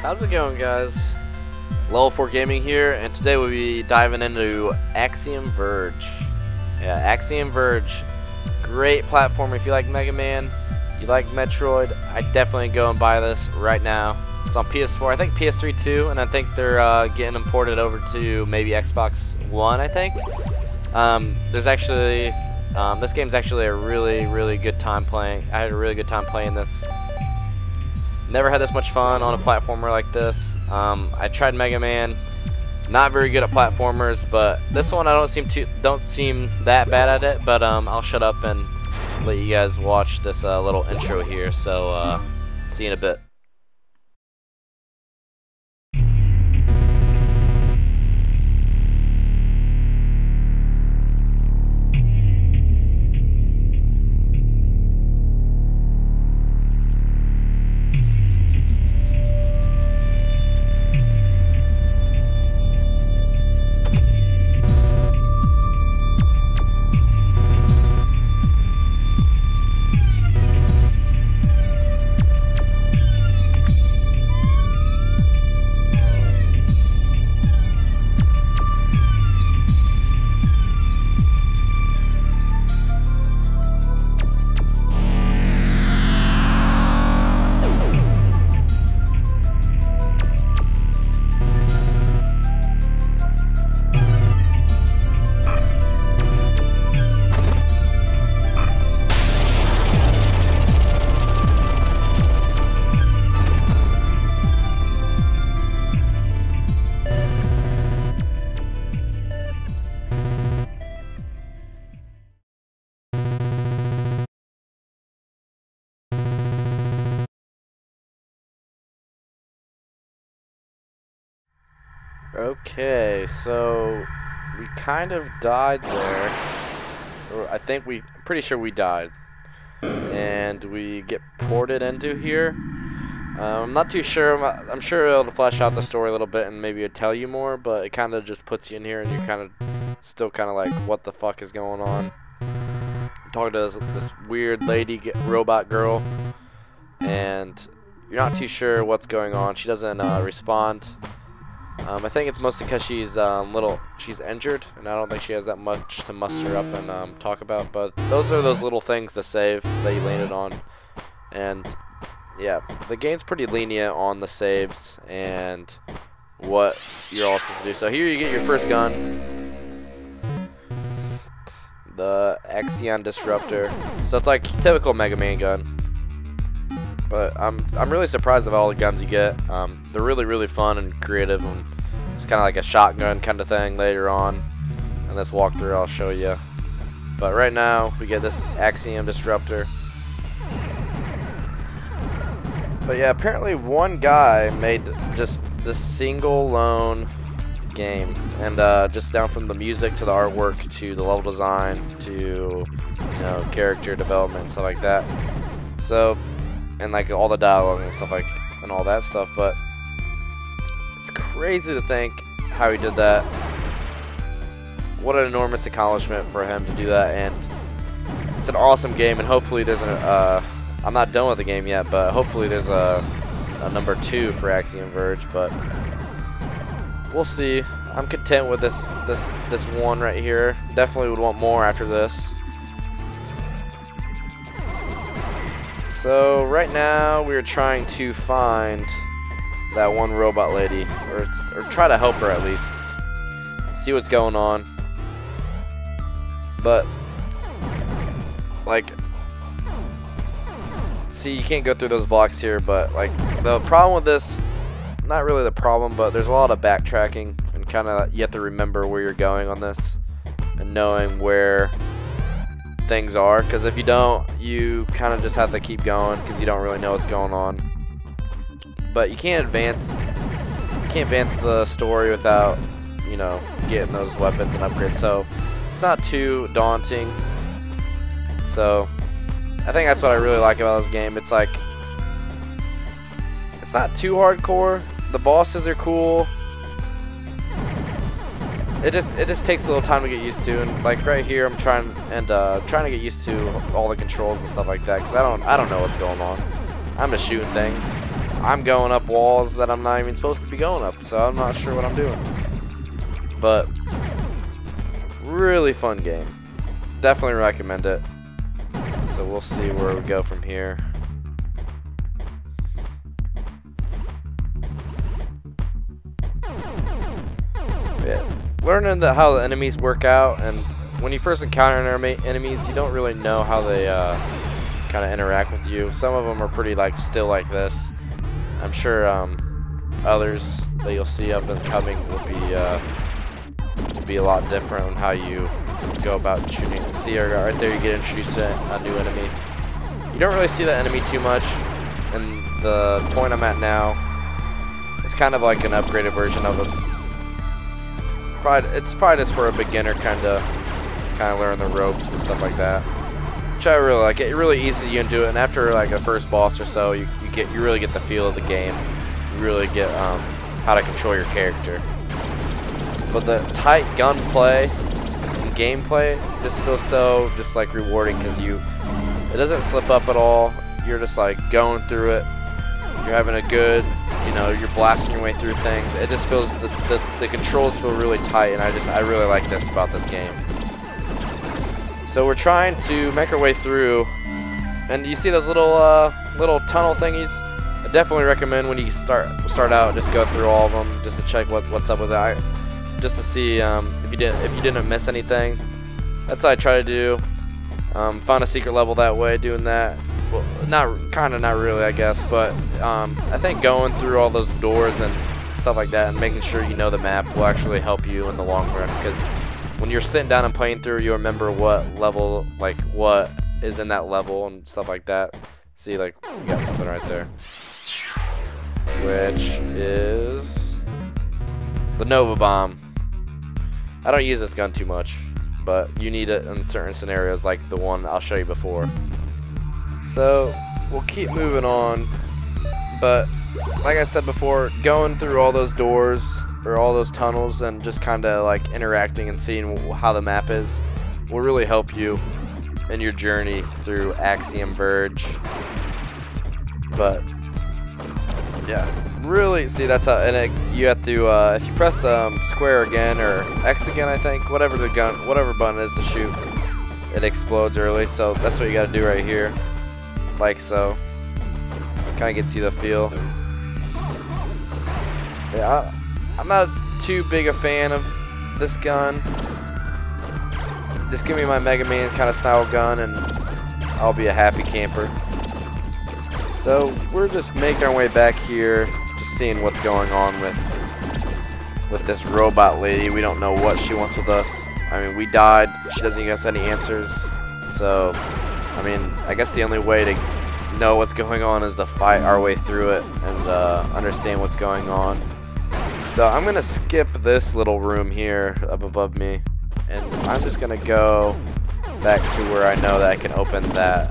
How's it going, guys? LVL4Gaming here, and today we'll be diving into Axiom Verge. Yeah, Axiom Verge. Great platform if you like Mega Man, you like Metroid. I definitely go and buy this right now. It's on PS4, I think PS3 too, and I think they're getting imported over to maybe Xbox One, I think. There's actually, this game's actually a really good time playing. I had a really good time playing this. Never had this much fun on a platformer like this. I tried Mega Man, not very good at platformers, but this one I don't seem that bad at it. But I'll shut up and let you guys watch this little intro here. So see you in a bit. Okay, so we kind of died there. Or I'm pretty sure we died. And we get ported into here. I'm not too sure. I'm sure it'll flesh out the story a little bit and maybe it'll tell you more, but it kind of just puts you in here and you're kind of still kind of like, what the fuck is going on? I'm talking to this weird lady, robot girl, and you're not too sure what's going on. She doesn't respond. I think it's mostly because she's injured, and I don't think she has that much to muster up and talk about. But those are those little things to save that you landed on, and yeah, the game's pretty lenient on the saves and what you're all supposed to do. So here you get your first gun, the Axiom Disruptor. So it's like typical Mega Man gun. But I'm really surprised of all the guns you get. They're really fun and creative, and it's kind of like a shotgun kind of thing later on. In this walkthrough I'll show you. But right now we get this Axiom Disruptor. But yeah, apparently one guy made just this single lone game, and just down from the music to the artwork to the level design to character development and stuff like that. So. And like all the dialogue and stuff and all that stuff, but it's crazy to think how he did that. What an enormous accomplishment for him to do that, and it's an awesome game. And hopefully there's I'm not done with the game yet, but hopefully there's a number 2 for Axiom Verge. But we'll see. I'm content with this one right here. Definitely would want more after this. So right now we're trying to find that one robot lady, or try to help her at least, see what's going on. But like, see, you can't go through those blocks here, but like the problem with this, not really the problem, but there's a lot of backtracking and kind of you have to remember where you're going on this and knowing where things are, because if you don't, you kind of just have to keep going because you don't really know what's going on. But you can't advance the story without getting those weapons and upgrades, so it's not too daunting. So I think that's what I really like about this game. It's like, it's not too hardcore. The bosses are cool. It just takes a little time to get used to, and like right here, I'm trying to get used to all the controls and stuff like that, because I don't know what's going on. I'm just shooting things. I'm going up walls that I'm not even supposed to be going up, so I'm not sure what I'm doing. But really fun game. Definitely recommend it. So we'll see where we go from here. Yeah, learning how the enemies work out, and when you first encounter enemies, you don't really know how they kind of interact with you. Some of them are pretty still like this. I'm sure others that you'll see up and coming will be a lot different on how you go about shooting. See right there, you get introduced to a new enemy. You don't really see that enemy too much, and the point I'm at now, it's kind of like an upgraded version of it. It's probably just for a beginner kind of learn the ropes and stuff like that, which I really like. It really eases you into it, and after like a first boss or so, you really get the feel of the game. You really get how to control your character. But the tight gunplay and gameplay just feels so like rewarding, because it doesn't slip up at all. You're just like going through it. You're having a good, you're blasting your way through things. It just feels the controls feel really tight, and I really like this about this game. So we're trying to make our way through, and you see those little tunnel thingies. I definitely recommend when you start out, just go through all of them just to check what's up with it, just to see if you didn't miss anything. That's what I try to do. Found a secret level that way, doing that. Well, not really, I guess, but I think going through all those doors and stuff like that and making sure you know the map will actually help you in the long run, because when you're sitting down and playing through, you remember what level, what is in that level and stuff like that. See, we got something right there, which is the Nova Bomb. I don't use this gun too much, but you need it in certain scenarios, like the one I'll show you before. So we'll keep moving on, but like I said before, going through all those doors or all those tunnels and just kind of interacting and seeing how the map is will really help you in your journey through Axiom Verge. But yeah, really, see, that's how, and you have to if you press square again or X again, I think, whatever button is to shoot, it explodes early. So that's what you got to do right here, like so. Kind of gets you the feel. Yeah, I'm not too big a fan of this gun. Just give me my Mega Man kind of style gun and I'll be a happy camper. So we're just making our way back here, just seeing what's going on with this robot lady. We don't know what she wants with us. I mean, we died. She doesn't give us any answers. So, I mean, I guess the only way to know what's going on is to fight our way through it and understand what's going on. So I'm gonna skip this little room here up above me, and I'm just gonna go back to where I know that I can open that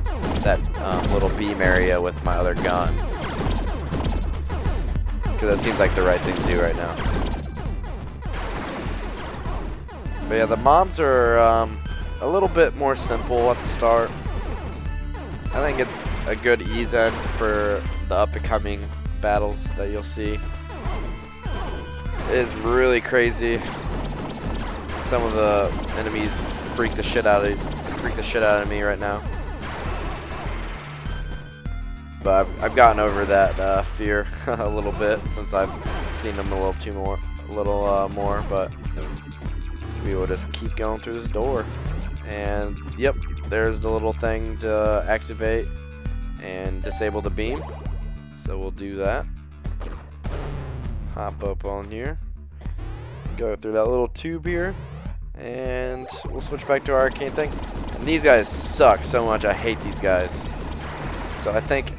little beam area with my other gun, because that seems like the right thing to do right now. But yeah, the mobs are a little bit more simple at the start. I think it's a good ease end for the up-and-coming battles that you'll see. It is really crazy. Some of the enemies freak the shit out of me right now. But I've gotten over that fear a little bit since I've seen them a little more. But we will just keep going through this door, and yep, there's the little thing to activate and disable the beam. So we'll do that. Hop up on here, go through that little tube here, and we'll switch back to our arcane thing. And these guys suck so much. I hate these guys. So I think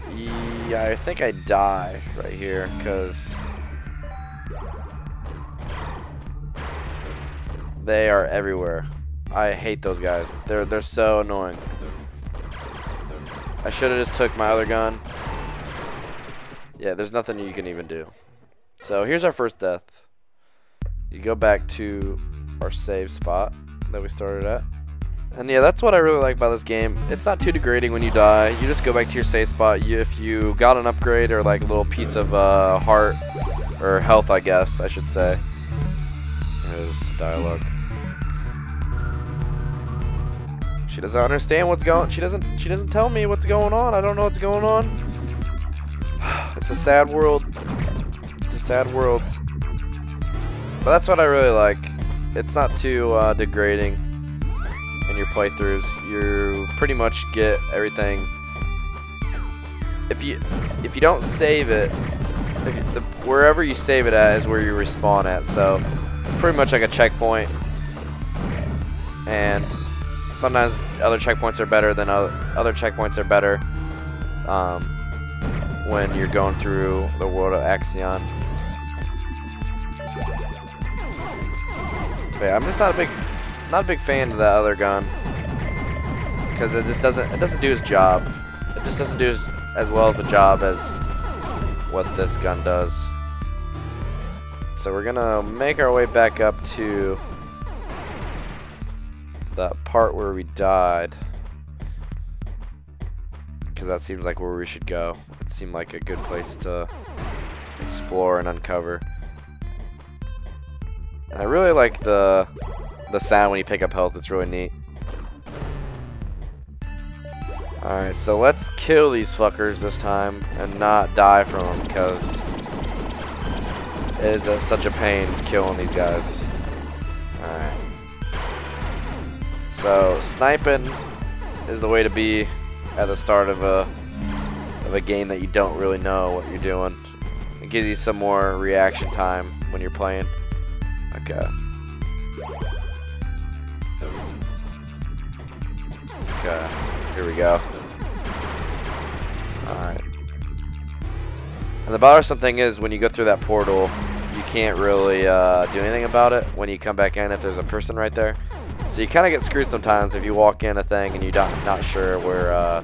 I die right here, because they are everywhere. I hate those guys. They're so annoying. I should have just took my other gun. Yeah, there's nothing you can even do. So here's our first death. You go back to our save spot that we started at. And yeah, that's what I really like about this game. It's not too degrading when you die. You just go back to your save spot. If you got an upgrade or like a little piece of heart or health, I guess I should say. There's some dialogue. She doesn't understand what's going. She doesn't tell me what's going on. I don't know what's going on. It's a sad world. It's a sad world. But that's what I really like. It's not too degrading in your playthroughs. You pretty much get everything. If you don't save it, wherever you save it at is where you respawn at. So it's pretty much like a checkpoint. And sometimes other checkpoints are better than other checkpoints are better when you're going through the world of Axiom. But yeah, I'm just not a big fan of that other gun because it doesn't do its job. It just doesn't do as well of a job as what this gun does. So we're gonna make our way back up to that part where we died, because that seems like where we should go. It seemed like a good place to explore and uncover. And I really like the sound when you pick up health. It's really neat. Alright, so let's kill these fuckers this time and not die from them, because it is such a pain killing these guys. Alright. So sniping is the way to be at the start of a game that you don't really know what you're doing. It gives you some more reaction time when you're playing. Okay. Okay. Here we go. Alright. And the bothersome thing is when you go through that portal, you can't really do anything about it when you come back in if there's a person right there. So you kind of get screwed sometimes if you walk in a thing and you're not sure where,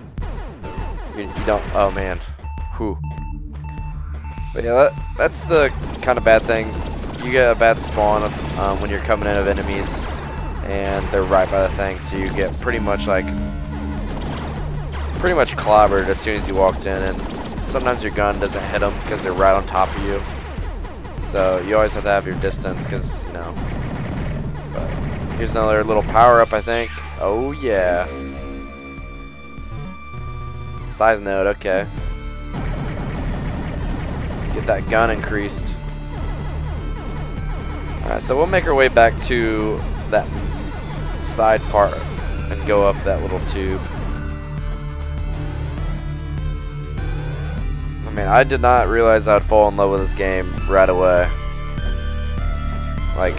you don't, oh man, whew. But yeah, that's the kind of bad thing. You get a bad spawn when you're coming in of enemies and they're right by the thing, so you get pretty much clobbered as soon as you walked in, and sometimes your gun doesn't hit them because they're right on top of you. So you always have to have your distance because, you know. But here's another little power up, I think. Oh yeah. Size node, okay. Get that gun increased. Alright, so we'll make our way back to that side part and go up that little tube. I mean, I did not realize I'd fall in love with this game right away. Like,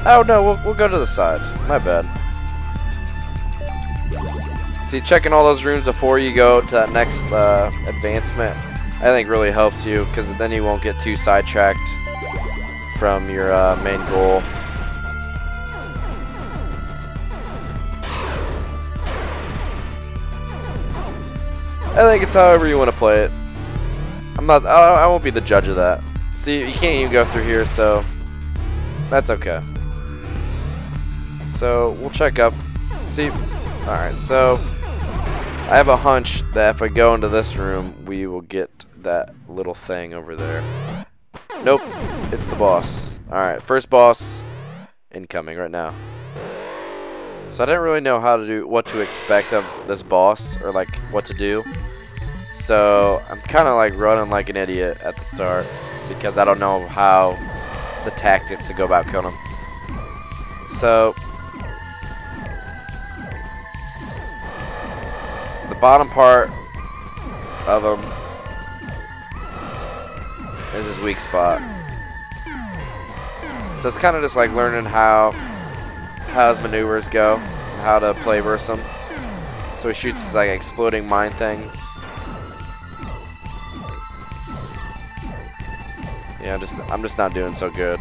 oh no, we'll go to the side. My bad. See, checking all those rooms before you go to that next advancement, I think really helps you, because then you won't get too sidetracked from your main goal. I think it's however you want to play it. I won't be the judge of that. See, you can't even go through here, so that's okay. So we'll check up. See, alright, so I have a hunch that if I go into this room, we will get that little thing over there. Nope, it's the boss. Alright, first boss incoming right now. So I didn't really know what to expect of this boss, or like what to do. So I'm kind of like running like an idiot at the start because I don't know the tactics to go about killing him. So the bottom part of him is his weak spot. So it's kind of just like learning how his maneuvers go, and how to play versus him. So he shoots these like exploding mine things. Yeah, I'm just not doing so good.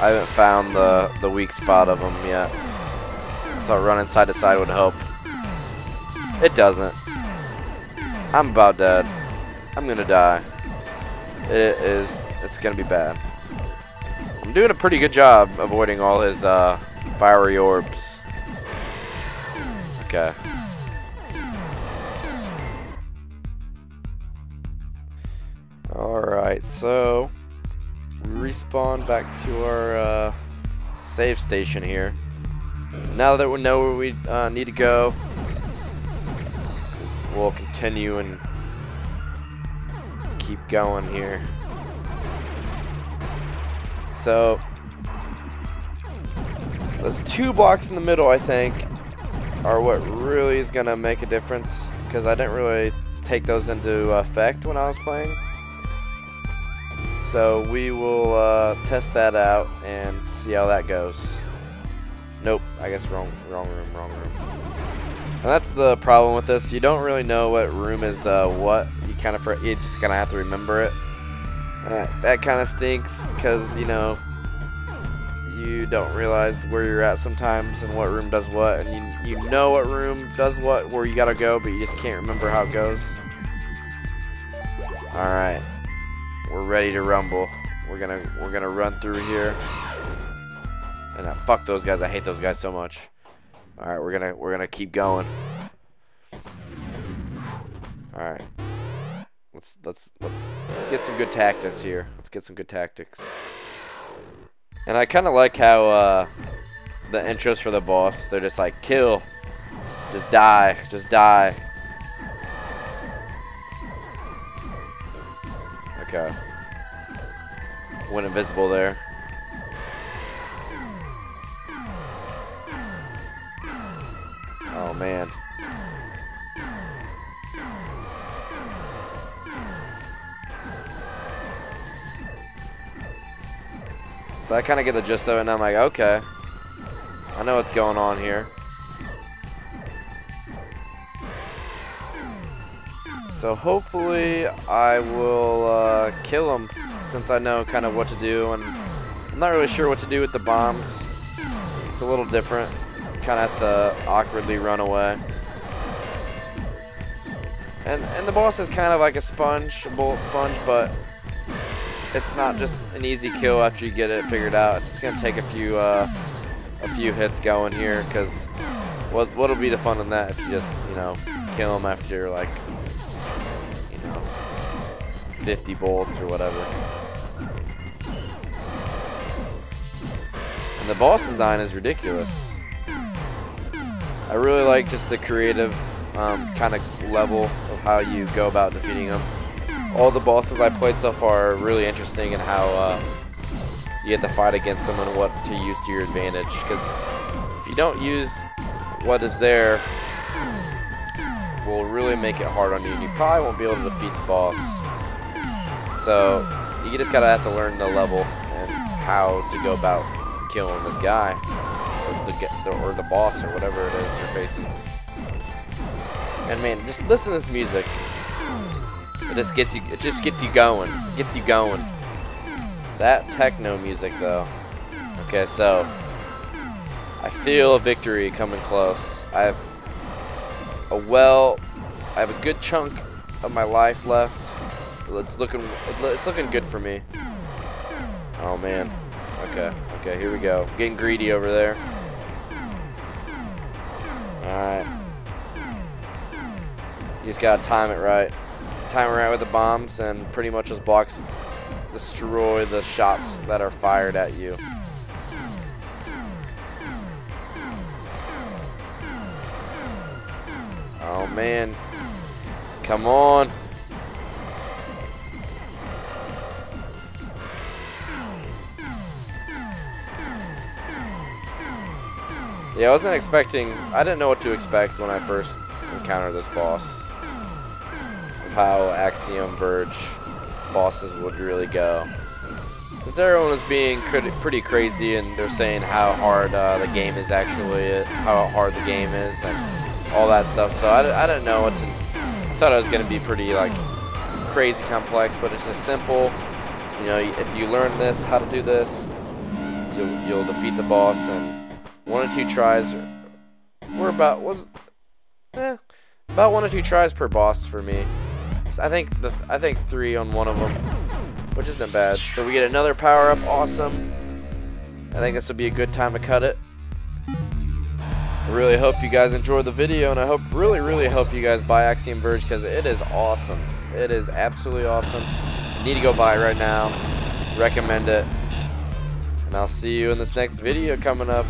I haven't found the weak spot of him yet. Thought running side to side would help. It doesn't. I'm about dead. I'm gonna die. It's gonna be bad. I'm doing a pretty good job avoiding all his fiery orbs. Okay. Alright, so we respawn back to our save station here. Now that we know where we need to go, we'll continue and keep going here. So those 2 blocks in the middle, I think, are what really is gonna make a difference, because I didn't really take those into effect when I was playing. So we will test that out and see how that goes. Nope, I guess wrong room. And that's the problem with this. You don't really know what room is what. You just kind of have to remember it. That kind of stinks, because you know, you don't realize where you're at sometimes and what room does what, and you know what room does what, where you gotta go, but you just can't remember how it goes. All right, we're ready to rumble. We're gonna run through here. And fuck those guys. I hate those guys so much. All right, we're gonna keep going. All right, let's get some good tactics here. Let's get some good tactics. And I kind of like how the intros for the boss, they're just like kill, just die, just die. Okay, went invisible there. Oh man. So I kind of get the gist of it, and I'm like, okay, I know what's going on here. So hopefully I will kill him, since I know kind of what to do, and I'm not really sure what to do with the bombs. It's a little different. Kind of have to awkwardly run away. And the boss is kind of like a sponge, a bullet sponge, but it's not just an easy kill after you get it figured out. It's gonna take a few hits going here, because what'll be the fun in that if you just, you know, kill him after you're like, you know, 50 bullets or whatever. And the boss design is ridiculous. I really like just the creative kind of level of how you go about defeating them. All the bosses I played so far are really interesting in how you get to fight against them and what to use to your advantage. Because if you don't use what is there, will really make it hard on you, and you probably won't be able to defeat the boss. So you just gotta have to learn the level and how to go about killing this guy, or the boss, or whatever it is you're facing. And man, just listen to this music. It just gets you going. Gets you going. That techno music though. Okay, so I feel a victory coming close. I have a good chunk of my life left. It's looking good for me. Oh man. Okay, here we go. Getting greedy over there. Alright. You just gotta time it right. Time it right with the bombs, and pretty much those blocks destroy the shots that are fired at you. Oh man. Come on. Yeah, I didn't know what to expect when I first encountered this boss. Of how Axiom Verge bosses would really go. Since everyone was being pretty crazy, and they're saying how hard the game is actually, how hard the game is, and all that stuff. So I didn't know what to. I thought it was gonna be pretty like crazy complex, but it's just simple. You know, if you learn this, how to do this, you'll defeat the boss, and 1 or 2 tries were about 1 or 2 tries per boss for me. So I think 3 on one of them, which isn't bad. So we get another power up, awesome. I think this would be a good time to cut it. I really hope you guys enjoyed the video, and I really hope you guys buy Axiom Verge, because it is awesome. It is absolutely awesome. You need to go buy it right now. Recommend it. And I'll see you in this next video coming up.